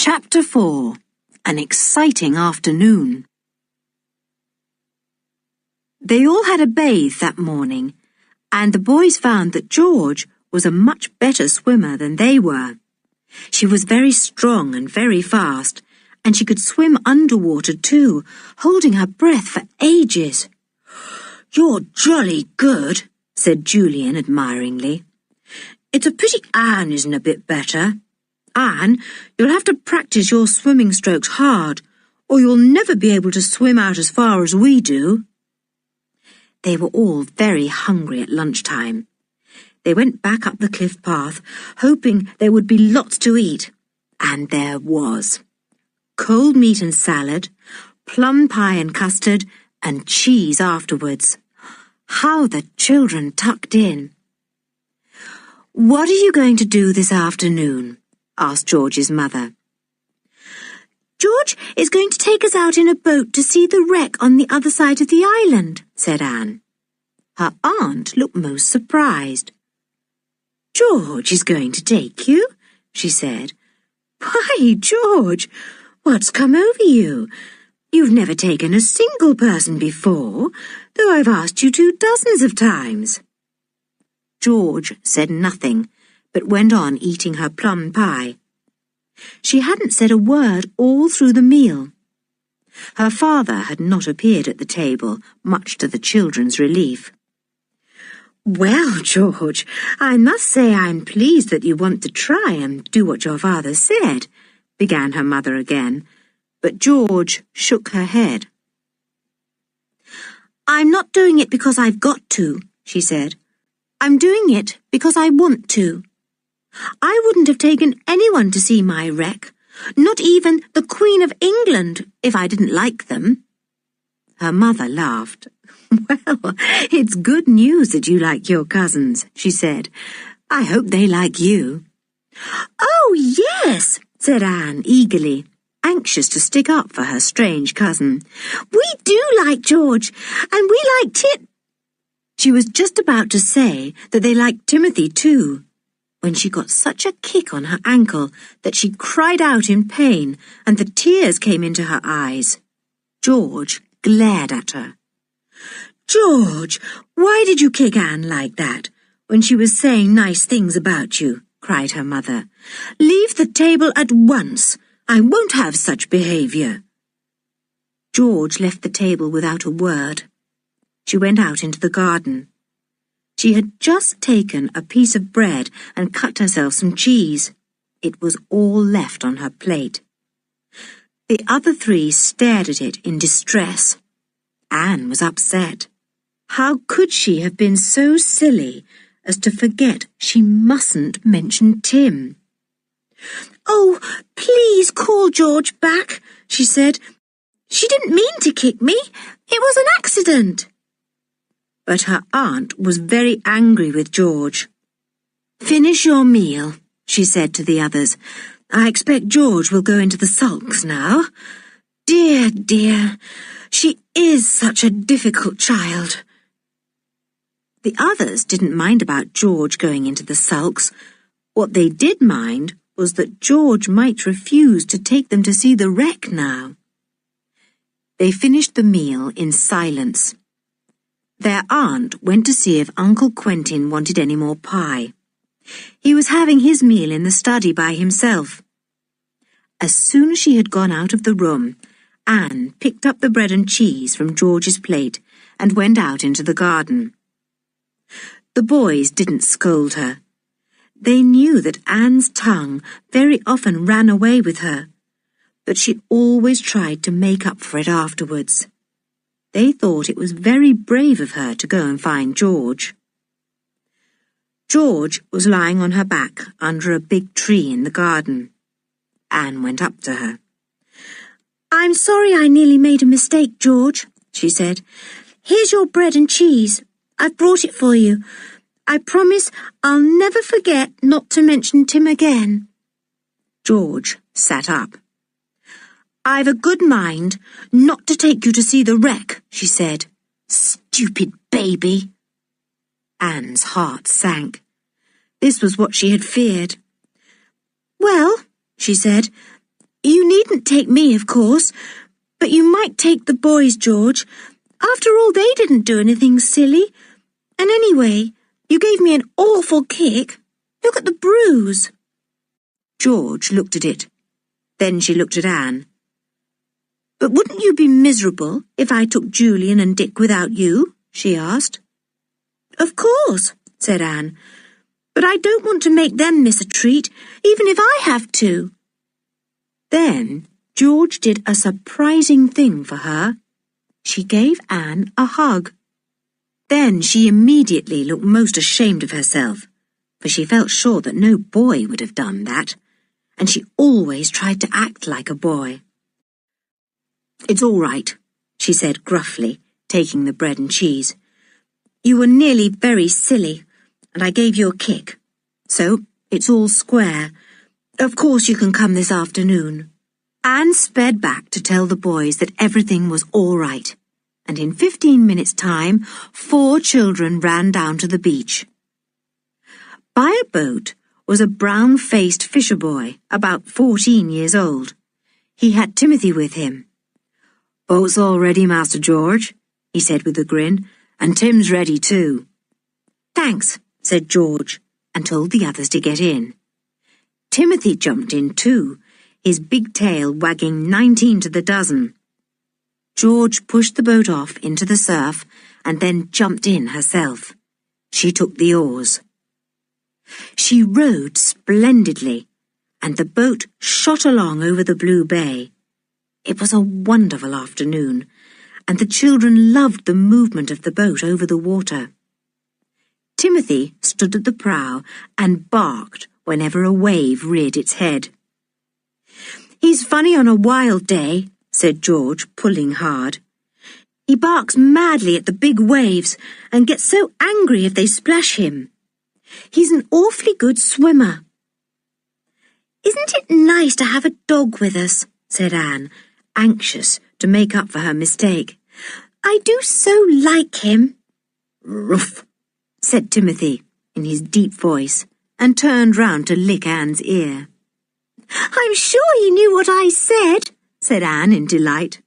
Chapter 4. An exciting afternoon. They all had a bathe that morning, and the boys found that George was a much better swimmer than they were. She was very strong and very fast, and she could swim underwater too, holding her breath for ages. "You're jolly good," said Julian admiringly. "It's a pity Anne isn't a bit better. Anne, you'll have to practice your swimming strokes hard, or you'll never be able to swim out as far as we do." They were all very hungry at lunchtime. They went back up the cliff path, hoping there would be lots to eat. And there was. Cold meat and salad, plum pie and custard, and cheese afterwards. How the children tucked in. "What are you going to do this afternoon?" asked George's mother. "George is going to take us out in a boat to see the wreck on the other side of the island," said Anne. Her aunt looked most surprised. "George is going to take you?" she said. "Why, George, what's come over you? You've never taken a single person before, though I've asked you 2 dozens of times." George said nothing, but went on eating her plum pie. She hadn't said a word all through the meal. Her father had not appeared at the table, much to the children's relief. "Well, George, I must say I'm pleased that you want to try and do what your father said," began her mother again, but George shook her head. "I'm not doing it because I've got to," she said. "I'm doing it because I want to. I wouldn't have taken anyone to see my wreck, not even the Queen of England, if I didn't like them." Her mother laughed. "Well, it's good news that you like your cousins," she said. "I hope they like you." "Oh, yes," said Anne eagerly, anxious to stick up for her strange cousin. "We do like George, and we like She was just about to say that they liked Timothy too, when she got such a kick on her ankle that she cried out in pain and the tears came into her eyes. George glared at her. "George, why did you kick Anne like that, when she was saying nice things about you?" cried her mother. "Leave the table at once. I won't have such behaviour." George left the table without a word. She went out into the garden. She had just taken a piece of bread and cut herself some cheese. It was all left on her plate. The other 3 stared at it in distress. Anne was upset. How could she have been so silly as to forget she mustn't mention Tim? "Oh, please call George back," she said. "She didn't mean to kick me. It was an accident." But her aunt was very angry with George. "Finish your meal," she said to the others. "I expect George will go into the sulks now. Dear, dear, she is such a difficult child." The others didn't mind about George going into the sulks. What they did mind was that George might refuse to take them to see the wreck now. They finished the meal in silence. Their aunt went to see if Uncle Quentin wanted any more pie. He was having his meal in the study by himself. As soon as she had gone out of the room, Anne picked up the bread and cheese from George's plate and went out into the garden. The boys didn't scold her. They knew that Anne's tongue very often ran away with her, but she always tried to make up for it afterwards. They thought it was very brave of her to go and find George. George was lying on her back under a big tree in the garden. Anne went up to her. "I'm sorry I nearly made a mistake, George," she said. "Here's your bread and cheese. I've brought it for you. I promise I'll never forget not to mention Tim again." George sat up. "I've a good mind not to take you to see the wreck," she said. "Stupid baby." Anne's heart sank. This was what she had feared. "Well," she said, You needn't take me, of course, but you might take the boys, George. After all, they didn't do anything silly. And anyway, you gave me an awful kick. Look at the bruise." George looked at it. Then she looked at Anne. "But wouldn't you be miserable if I took Julian and Dick without you?" she asked. "Of course," said Anne. "But I don't want to make them miss a treat, even if I have to." Then George did a surprising thing for her. She gave Anne a hug. Then she immediately looked most ashamed of herself, for she felt sure that no boy would have done that, and she always tried to act like a boy. "It's all right," she said gruffly, taking the bread and cheese. "You were nearly very silly, and I gave you a kick. So it's all square. Of course you can come this afternoon." Anne sped back to tell the boys that everything was all right, and in 15 minutes' time 4 children ran down to the beach. By a boat was a brown-faced fisher boy, about 14 years old. He had Timothy with him. "Boat's all ready, Master George," he said with a grin, "and Tim's ready too." "Thanks," said George, and told the others to get in. Timothy jumped in too, his big tail wagging 19 to the dozen. George pushed the boat off into the surf and then jumped in herself. She took the oars. She rowed splendidly, and the boat shot along over the blue bay. It was a wonderful afternoon, and the children loved the movement of the boat over the water. Timothy stood at the prow and barked whenever a wave reared its head. "He's funny on a wild day," said George, pulling hard. "He barks madly at the big waves and gets so angry if they splash him. He's an awfully good swimmer." "Isn't it nice to have a dog with us?" said Anne, anxious to make up for her mistake. "I do so like him." "Ruff," said Timothy in his deep voice, and turned round to lick Anne's ear. "I'm sure he knew what I said," said Anne in delight.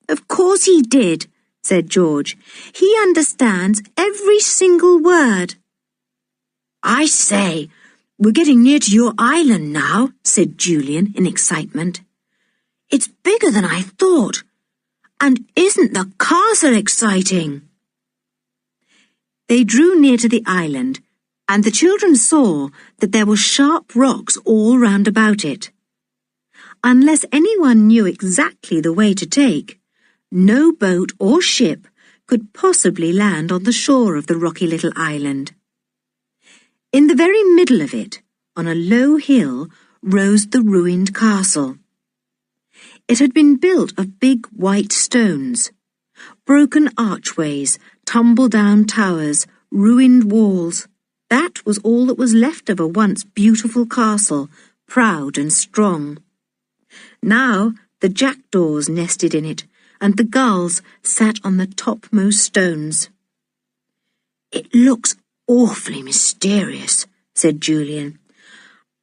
"Of course he did," said George. "He understands every single word." "I say, we're getting near to your island now," said Julian in excitement. "It's bigger than I thought. And isn't the castle exciting?" They drew near to the island, and the children saw that there were sharp rocks all round about it. Unless anyone knew exactly the way to take, no boat or ship could possibly land on the shore of the rocky little island. In the very middle of it, on a low hill, rose the ruined castle. It had been built of big white stones. Broken archways, tumble-down towers, ruined walls. That was all that was left of a once beautiful castle, proud and strong. Now the jackdaws nested in it, and the gulls sat on the topmost stones. "It looks awfully mysterious," said Julian.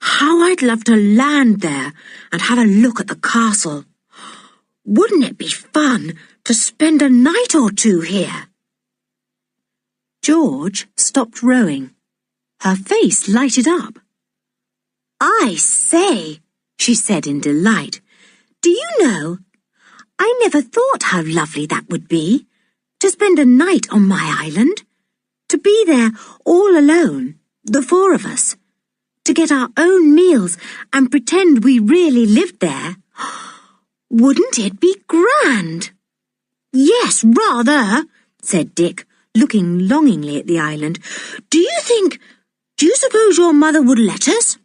"How I'd love to land there and have a look at the castle. Wouldn't it be fun to spend a night or two here?" George stopped rowing. Her face lighted up. "I say," she said in delight, "do you know, I never thought how lovely that would be, to spend a night on my island, to be there all alone, the 4 of us, to get our own meals and pretend we really lived there. Wouldn't it be grand?" "Yes, rather," said Dick, looking longingly at the island. Do you suppose your mother would let us?"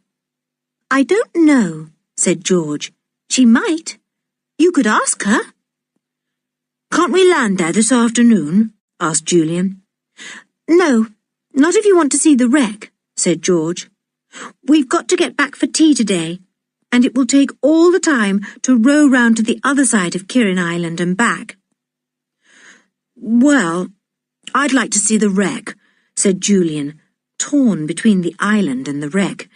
"I don't know," said George. "She might. You could ask her." "Can't we land there this afternoon?" asked Julian. "No, not if you want to see the wreck," said George. "We've got to get back for tea today, and it will take all the time to row round to the other side of Kirin Island and back." "Well, I'd like to see the wreck," said Julian, torn between the island and the wreck.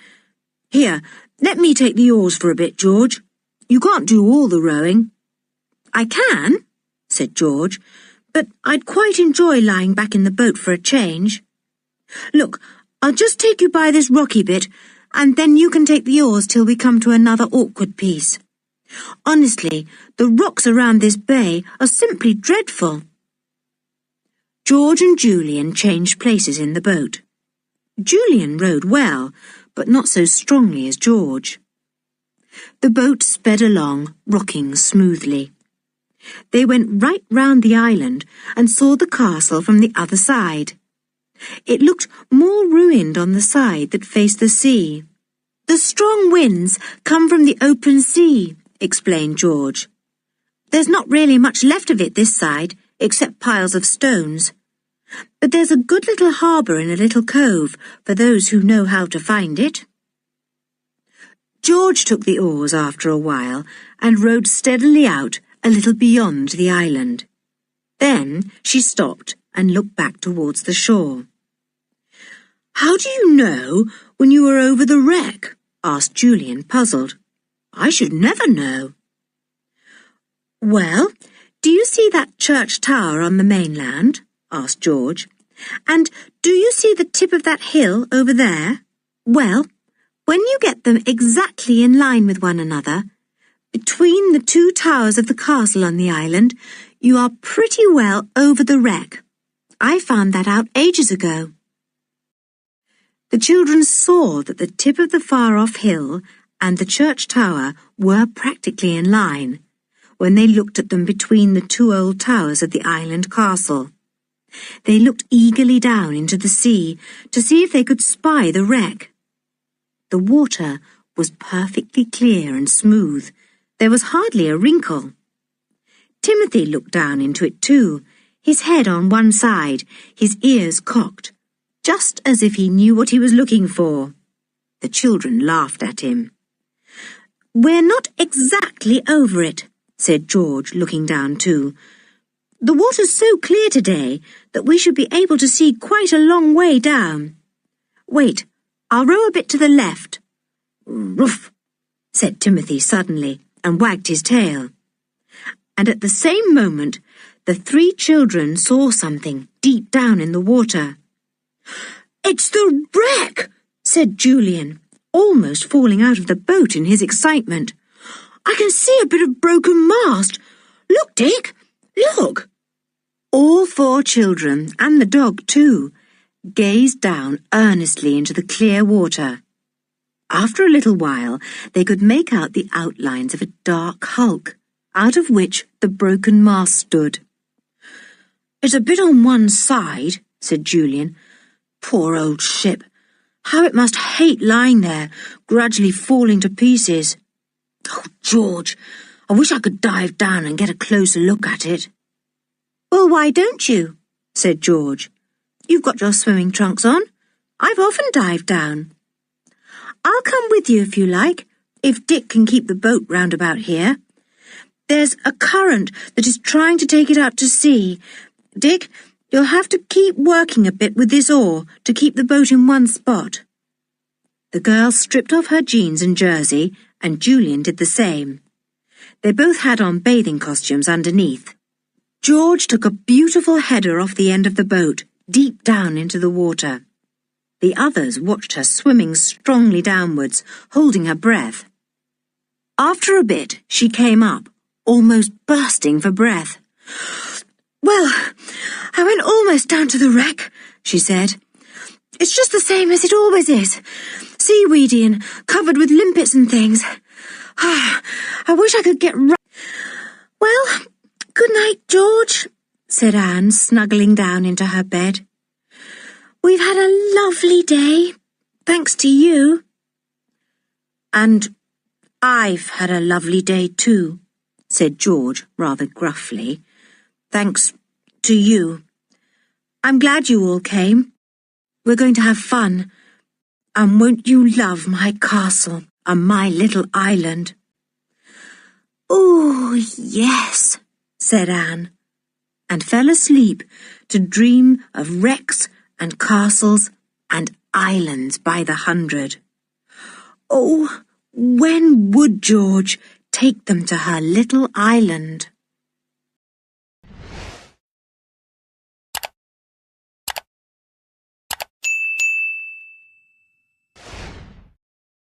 "Here, let me take the oars for a bit, George. You can't do all the rowing." "I can," said George, "but I'd quite enjoy lying back in the boat for a change. Look, I'll just take you by this rocky bit, and then you can take the oars till we come to another awkward piece. Honestly, the rocks around this bay are simply dreadful." George and Julian changed places in the boat. Julian rowed well, but not so strongly as George. The boat sped along, rocking smoothly. They went right round the island and saw the castle from the other side. It looked more ruined on the side that faced the sea. "The strong winds come from the open sea," explained George. "There's not really much left of it this side, except piles of stones. But there's a good little harbour in a little cove for those who know how to find it." George took the oars after a while and rowed steadily out a little beyond the island. Then she stopped and looked back towards the shore. "How do you know when you are over the wreck?" asked Julian, puzzled. "I should never know." "Well, do you see that church tower on the mainland?" asked George. "And do you see the tip of that hill over there? Well, when you get them exactly in line with one another, between the two towers of the castle on the island, you are pretty well over the wreck. I found that out ages ago." The children saw that the tip of the far-off hill and the church tower were practically in line when they looked at them between the two old towers of the island castle. They looked eagerly down into the sea to see if they could spy the wreck. The water was perfectly clear and smooth. There was hardly a wrinkle. Timothy looked down into it too, his head on one side, his ears cocked, just as if he knew what he was looking for. The children laughed at him. "We're not exactly over it," said George, looking down too. "The water's so clear today that we should be able to see quite a long way down. Wait, I'll row a bit to the left." "Ruff," said Timothy suddenly, and wagged his tail. And at the same moment, the three children saw something deep down in the water. "It's the wreck," said Julian, almost falling out of the boat in his excitement. "I can see a bit of broken mast. Look, Dick, look." All four children, and the dog too, gazed down earnestly into the clear water. After a little while, they could make out the outlines of a dark hulk, out of which the broken mast stood. "It's a bit on one side," said Julian. "Poor old ship. How it must hate lying there, gradually falling to pieces. Oh, George, I wish I could dive down and get a closer look at it." "Well, why don't you?" said George. "You've got your swimming trunks on. I've often dived down." "I'll come with you if you like, if Dick can keep the boat round about here. There's a current that is trying to take it out to sea. Dick, you'll have to keep working a bit with this oar to keep the boat in one spot." The girl stripped off her jeans and jersey, and Julian did the same. They both had on bathing costumes underneath. George took a beautiful header off the end of the boat, deep down into the water. The others watched her swimming strongly downwards, holding her breath. After a bit, she came up, almost bursting for breath. "Well, I went almost down to the wreck," she said. "It's just the same as it always is, seaweedy and covered with limpets and things. I wish I could get right." "Well, good night, George," said Anne, snuggling down into her bed. "We've had a lovely day, thanks to you." "And I've had a lovely day too," said George rather gruffly. "Thanks to you. I'm glad you all came. We're going to have fun. And won't you love my castle and my little island?" "Oh, yes," said Anne, and fell asleep to dream of wrecks and castles and islands by the hundred. Oh, when would George take them to her little island.